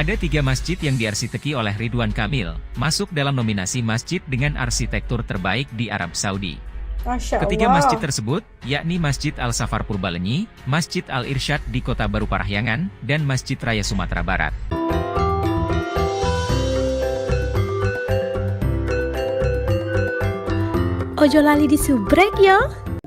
Ada 3 masjid yang diarsiteki oleh Ridwan Kamil, masuk dalam nominasi masjid dengan arsitektur terbaik di Arab Saudi. Masya Ketiga Allah. masjid tersebut, yakni Masjid Al-Safar Purbalenyi, Masjid Al-Irsyad di Kota Baru Parahyangan, dan Masjid Raya Sumatera Barat. Ojo lali disubrek ya.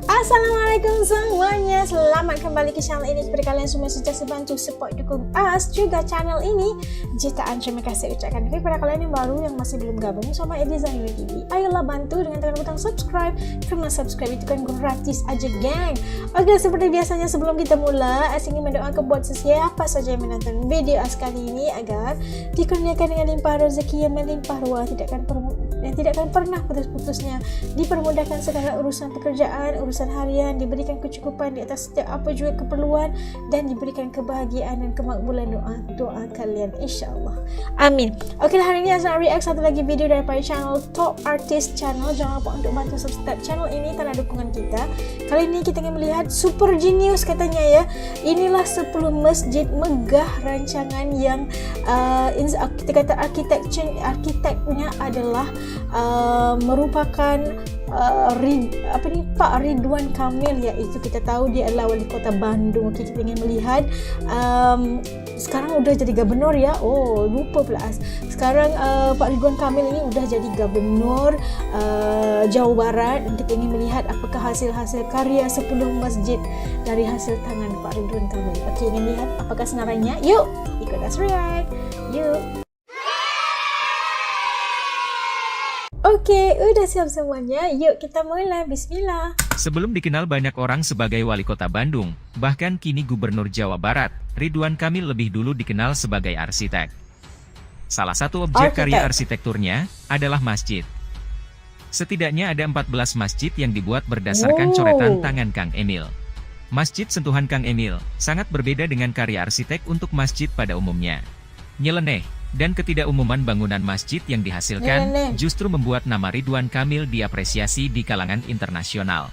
Assalamualaikum semuanya, selamat kembali ke channel ini. Seperti kalian semua sejak bantu support dukung us juga channel ini. Jutaan terima kasih ucapkan kepada kalian yang baru yang masih belum gabung sama Edizanil TV. Ayolah bantu dengan tekan butang subscribe, karena subscribe itu kan gratis aja geng. Oke, seperti biasanya sebelum kita mula, As ingin mendoakan buat sesiapa saja yang menonton video As kali ini agar dikurniakan dengan limpah rezeki yang melimpah ruah, tidak akan pernah putus-putusnya, dipermudahkan segala urusan pekerjaan, urusan harian, diberikan kecukupan di atas setiap apa juga keperluan, dan diberikan kebahagiaan dan kemakbulan doa kalian insyaAllah. Amin. Oke, hari ini Azna react satu lagi video daripada channel Top Artist Channel. Jangan lupa untuk bantu subscribe channel ini karena dukungan kita. Kali ini kita ingin melihat super genius katanya ya. Inilah 10 masjid megah rancangan yang kita kata arsiteknya adalah merupakan Pak Ridwan Kamil, yaitu kita tahu dia adalah wali kota Bandung. Oke, kita ingin melihat sekarang udah jadi gubernur ya. Oh, lupa pula sekarang Pak Ridwan Kamil ini udah jadi gubernur Jawa Barat, dan kita ingin melihat apakah hasil-hasil karya 10 masjid dari hasil tangan Pak Ridwan Kamil. Oke, ingin lihat apakah senarannya. Yuk ikut us react. Yuk. Oke, udah siap semuanya. Yuk kita mulai. Bismillah. Sebelum dikenal banyak orang sebagai wali kota Bandung, bahkan kini gubernur Jawa Barat, Ridwan Kamil lebih dulu dikenal sebagai arsitek. Salah satu objek karya arsitekturnya adalah masjid. Setidaknya ada 14 masjid yang dibuat berdasarkan coretan tangan Kang Emil. Masjid sentuhan Kang Emil sangat berbeda dengan karya arsitek untuk masjid pada umumnya. Nyeleneh dan ketidakumuman bangunan masjid yang dihasilkan justru membuat nama Ridwan Kamil diapresiasi di kalangan internasional.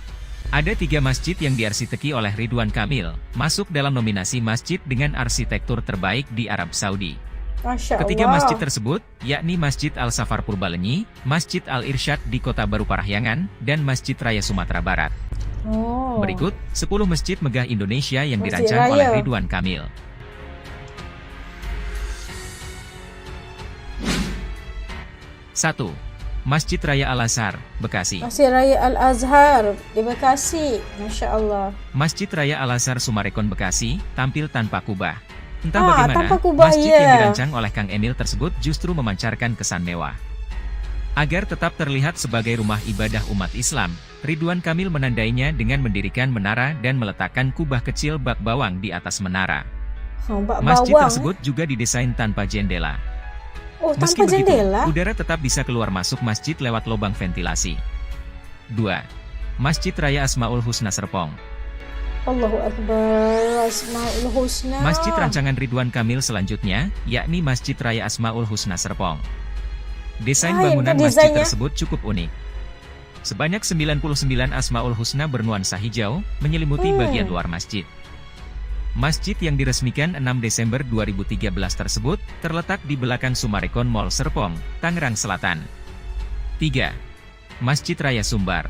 Ada 3 masjid yang diarsiteki oleh Ridwan Kamil, masuk dalam nominasi masjid dengan arsitektur terbaik di Arab Saudi. Ketiga masjid tersebut, yakni Masjid Al-Safar Purbalenyi, Masjid Al-Irsyad di Kota Baru Parahyangan, dan Masjid Raya Sumatera Barat. Berikut 10 masjid megah Indonesia yang dirancang oleh Ridwan Kamil. 1. Masjid Raya Al-Azhar, Bekasi. Masjid Raya Al-Azhar di Bekasi, Masya Allah. Masjid Raya Al-Azhar Sumarekon, Bekasi, tampil tanpa kubah. Entah bagaimana, masjid yang dirancang oleh Kang Emil tersebut justru memancarkan kesan mewah. Agar tetap terlihat sebagai rumah ibadah umat Islam, Ridwan Kamil menandainya dengan mendirikan menara dan meletakkan kubah kecil bak bawang di atas menara. Masjid tersebut juga didesain tanpa jendela. Meski begitu, udara tetap bisa keluar masuk masjid lewat lubang ventilasi. 2. Masjid Raya Asmaul Husna Serpong. Allahu Akbar, Asmaul Husna. Masjid rancangan Ridwan Kamil selanjutnya, yakni Masjid Raya Asmaul Husna Serpong. Desain bangunan masjid tersebut cukup unik. Sebanyak 99 Asmaul Husna bernuansa hijau, menyelimuti bagian luar masjid. Masjid yang diresmikan 6 Desember 2013 tersebut, terletak di belakang Sumarekon Mall Serpong, Tangerang Selatan. 3. Masjid Raya Sumbar.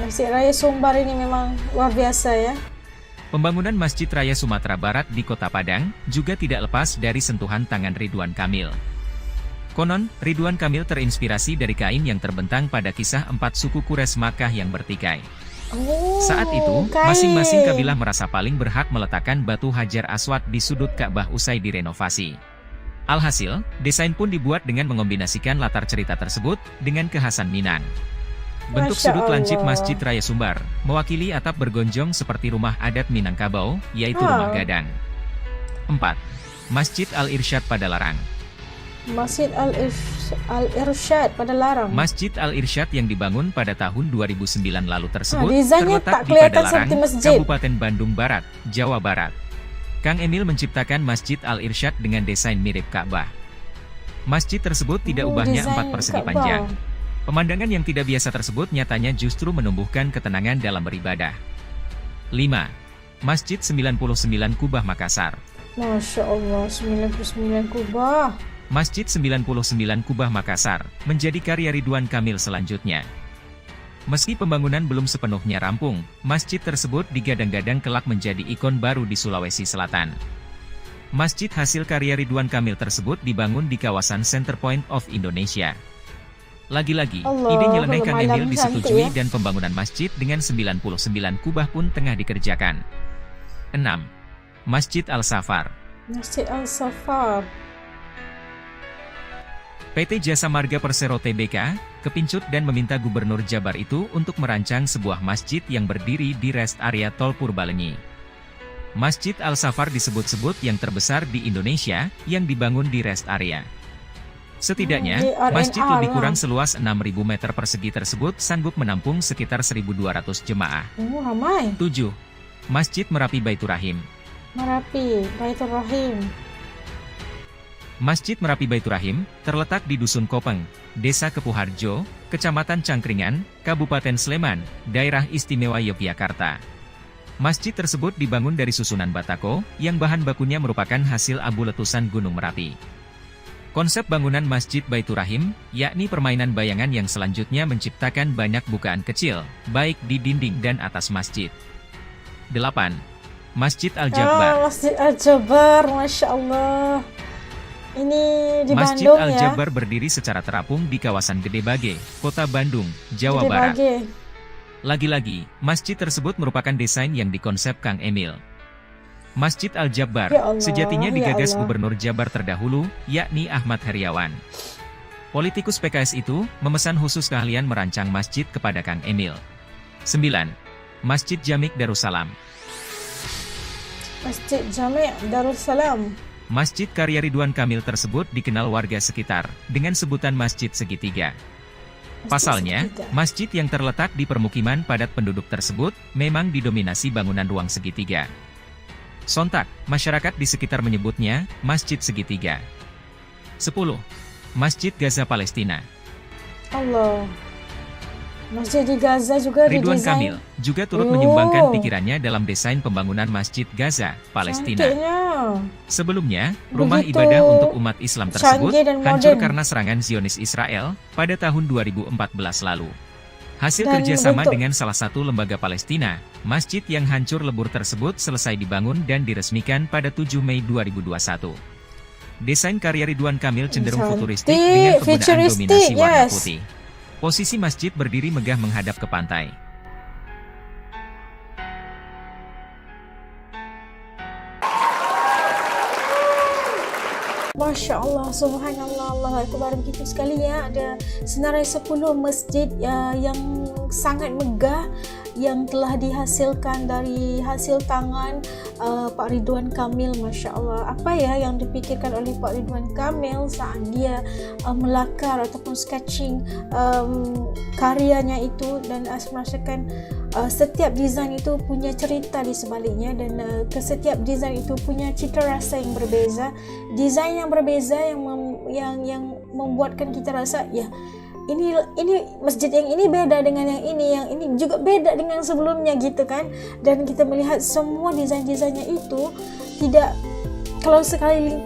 Masjid Raya Sumbar ini memang luar biasa ya. Pembangunan Masjid Raya Sumatera Barat di Kota Padang, juga tidak lepas dari sentuhan tangan Ridwan Kamil. Konon, Ridwan Kamil terinspirasi dari kain yang terbentang pada kisah 4 suku Quraisy Makkah yang bertikai. Saat itu, masing-masing kabilah merasa paling berhak meletakkan batu Hajar Aswad di sudut Ka'bah usai direnovasi. Alhasil, desain pun dibuat dengan mengombinasikan latar cerita tersebut dengan kekhasan Minang. Bentuk sudut lancip Masjid Raya Sumbar mewakili atap bergonjong seperti rumah adat Minangkabau, yaitu rumah gadang. 4. Masjid Al-Irsyad Padalarang. Masjid Al-Irsyad Padalarang. Masjid Al-Irsyad yang dibangun pada tahun 2009 lalu tersebut terletak di Padalarang, Kabupaten Bandung Barat, Jawa Barat. Kang Emil menciptakan Masjid Al-Irsyad dengan desain mirip Ka'bah. Masjid tersebut tidak ubahnya 4 persegi panjang. Pemandangan yang tidak biasa tersebut nyatanya justru menumbuhkan ketenangan dalam beribadah. 5. Masjid 99 Kubah Makassar. Masya Allah, 99 kubah. Masjid 99 Kubah Makassar menjadi karya Ridwan Kamil selanjutnya. Meski pembangunan belum sepenuhnya rampung, masjid tersebut digadang-gadang kelak menjadi ikon baru di Sulawesi Selatan. Masjid hasil karya Ridwan Kamil tersebut dibangun di kawasan Center Point of Indonesia. Lagi-lagi, ide nyeleneh Kang Emil disetujui dan pembangunan masjid dengan 99 kubah pun tengah dikerjakan. 6. Masjid Al-Safar. Masjid Al-Safar. PT Jasa Marga Persero Tbk, kepincut dan meminta Gubernur Jabar itu untuk merancang sebuah masjid yang berdiri di rest area Tol Purbalenyi. Masjid Al-Safar disebut-sebut yang terbesar di Indonesia, yang dibangun di rest area. Setidaknya, masjid lebih kurang seluas 6.000 meter persegi tersebut sanggup menampung sekitar 1.200 jemaah. Ramai. 7. Masjid Merapi Baitur Rahim. Merapi Baitur Rahim. Masjid Merapi Baitur Rahim terletak di Dusun Kopeng, Desa Kepuharjo, Kecamatan Cangkringan, Kabupaten Sleman, Daerah Istimewa Yogyakarta. Masjid tersebut dibangun dari susunan batako, yang bahan bakunya merupakan hasil abu letusan Gunung Merapi. Konsep bangunan Masjid Baitur Rahim, yakni permainan bayangan yang selanjutnya menciptakan banyak bukaan kecil, baik di dinding dan atas masjid. 8. Masjid Al-Jabbar. Masjid Al-Jabbar, Masya Allah. Ini di Masjid Bandung ya. Al-Jabbar berdiri secara terapung di kawasan Gede Bage, Kota Bandung, Jawa Gede Barat. Bage. Lagi-lagi, masjid tersebut merupakan desain yang dikonsep Kang Emil. Masjid Al-Jabbar Ya Allah, sejatinya digagas ya Allah. Gubernur Jabar terdahulu, yakni Ahmad Heriawan. Politikus PKS itu memesan khusus keahlian merancang masjid kepada Kang Emil. 9. Masjid Jamik Darussalam. Masjid Jami' Darussalam. Masjid karya Ridwan Kamil tersebut dikenal warga sekitar dengan sebutan Masjid Segitiga. Pasalnya, masjid yang terletak di permukiman padat penduduk tersebut memang didominasi bangunan ruang segitiga. Sontak, masyarakat di sekitar menyebutnya Masjid Segitiga. 10. Masjid Gaza Palestina. Allah. Masjid di Gaza juga Ridwan didesain. Kamil juga turut menyumbangkan pikirannya dalam desain pembangunan Masjid Gaza, Palestina. Cantiknya. Sebelumnya, rumah Begitu ibadah untuk umat Islam tersebut canggih dan hancur modern. karena serangan Zionis Israel pada tahun 2014 lalu. Hasil Dan kerjasama bentuk- dengan salah satu lembaga Palestina, masjid yang hancur lebur tersebut selesai dibangun dan diresmikan pada 7 Mei 2021. Desain karya Ridwan Kamil cenderung Cantik, futuristik dengan penggunaan futuristik, dominasi warna yes. putih. Posisi masjid berdiri megah menghadap ke pantai. Masya Allah, Subhanallah, Allah Akbar. Begitu sekali ya, ada senarai 10 masjid yang sangat megah yang telah dihasilkan dari hasil tangan Pak Ridwan Kamil. Masya Allah, apa ya yang dipikirkan oleh Pak Ridwan Kamil saat dia melakar ataupun sketching karyanya itu, dan merasakan setiap desain itu punya cerita di sebaliknya, dan setiap desain itu punya cita rasa yang berbeza, desain yang berbeza yang membuatkan kita rasa ya ini masjid yang ini beda dengan yang ini juga beda dengan sebelumnya gitu kan. Dan kita melihat semua desain-desainnya itu tidak, kalau sekali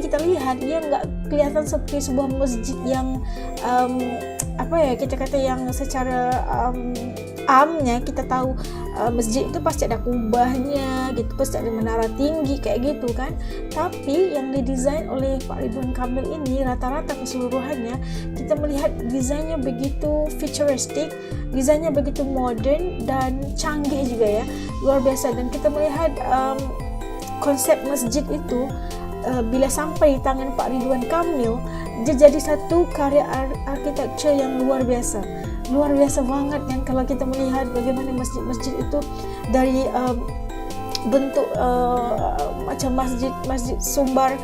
kita lihat dia nggak kelihatan seperti sebuah masjid yang kita kata yang secara amnya kita tahu masjid itu pasti ada kubahnya gitu, pasti ada menara tinggi kayak gitu kan. Tapi yang didesain oleh Pak Ridwan Kamil ini rata-rata keseluruhannya kita melihat desainnya begitu futuristik, desainnya begitu modern dan canggih juga ya, luar biasa. Dan kita melihat konsep masjid itu bila sampai di tangan Pak Ridwan Kamil, dia jadi satu karya arsitektur yang luar biasa banget kan. Kalau kita melihat bagaimana masjid-masjid itu dari bentuk macam masjid Sumbar,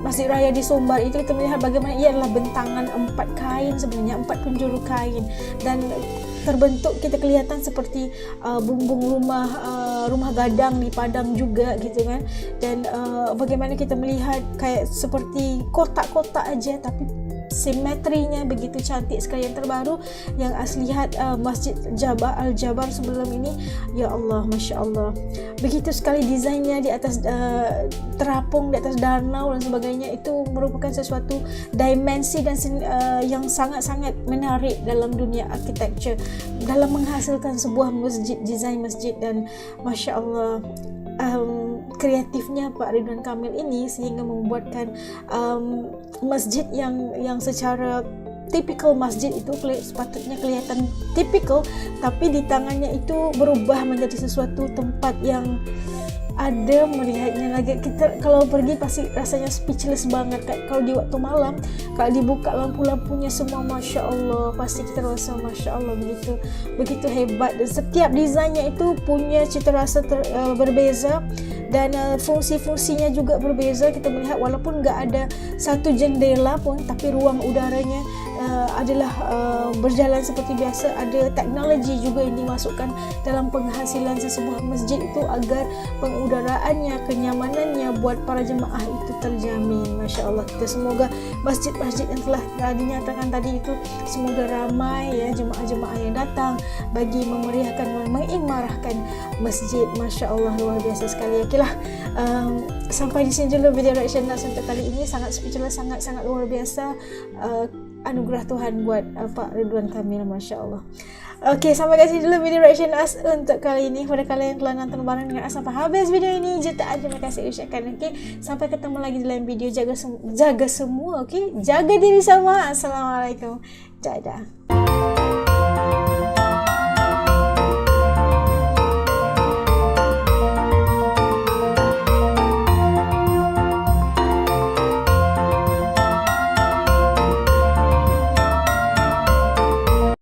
masjid raya di Sumbar itu, kita melihat bagaimana ia adalah bentangan 4 kain, sebenarnya 4 penjuru kain, dan terbentuk kita kelihatan seperti bumbung rumah gadang di Padang juga gitu kan. Dan bagaimana kita melihat kayak seperti kotak-kotak aja, tapi simetrinya begitu cantik sekali. Yang terbaru yang asli lihat Masjid Al-Jabar sebelum ini, ya Allah, Masya Allah, begitu sekali desainnya di atas terapung di atas danau dan sebagainya. Itu merupakan sesuatu dimensi dan yang sangat-sangat menarik dalam dunia arsitektur dalam menghasilkan sebuah masjid, desain masjid. Dan Masya Allah, kreatifnya Pak Ridwan Kamil ini sehingga membuatkan masjid yang secara tipikal masjid itu sepatutnya kelihatan tipikal, tapi di tangannya itu berubah menjadi sesuatu tempat yang ada melihatnya lagi. Kita kalau pergi pasti rasanya speechless banget. Kalau di waktu malam, kalau dibuka lampu-lampunya semua, Masya Allah, pasti kita rasa Masya Allah, begitu hebat. Dan setiap desainnya itu punya cita rasa berbeza, dan fungsi-fungsinya juga berbeza. Kita melihat walaupun nggak ada satu jendela pun, tapi ruang udaranya adalah berjalan seperti biasa. Ada teknologi juga yang dimasukkan dalam penghasilan sesebuah masjid itu agar pengudaraannya, kenyamanannya buat para jemaah itu terjamin. Masya Allah, kita semoga masjid-masjid yang telah dinyatakan tadi itu semoga ramai ya jemaah-jemaah yang datang bagi memeriahkan dan mengimarahkan masjid. Masya Allah, luar biasa sekali. Oke lah, sampai di sini dulu video reaction Nas untuk kali ini. Sangat speechless, sangat luar biasa. Anugerah Tuhan buat Pak Ridwan Kamil, Masya Allah. Oke, sampai kasih dulu video reaction As untuk kali ini. Pada kalian yang telah nonton bareng dengan As sampai habis video ini, jutaan terima kasih ucapkan. Oke, sampai ketemu lagi di lain video. Jaga semua, oke? Jaga diri semua. Assalamualaikum. Dadah.